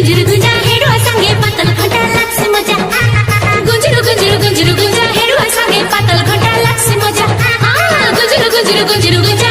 गुंजरू गुंजा हेडवा सांगे पातल घंटा लागसी मजा गुंजरू गुंजा हेडवा सांगे पातल घंटा लागसी मजा गुंजरू गुंजा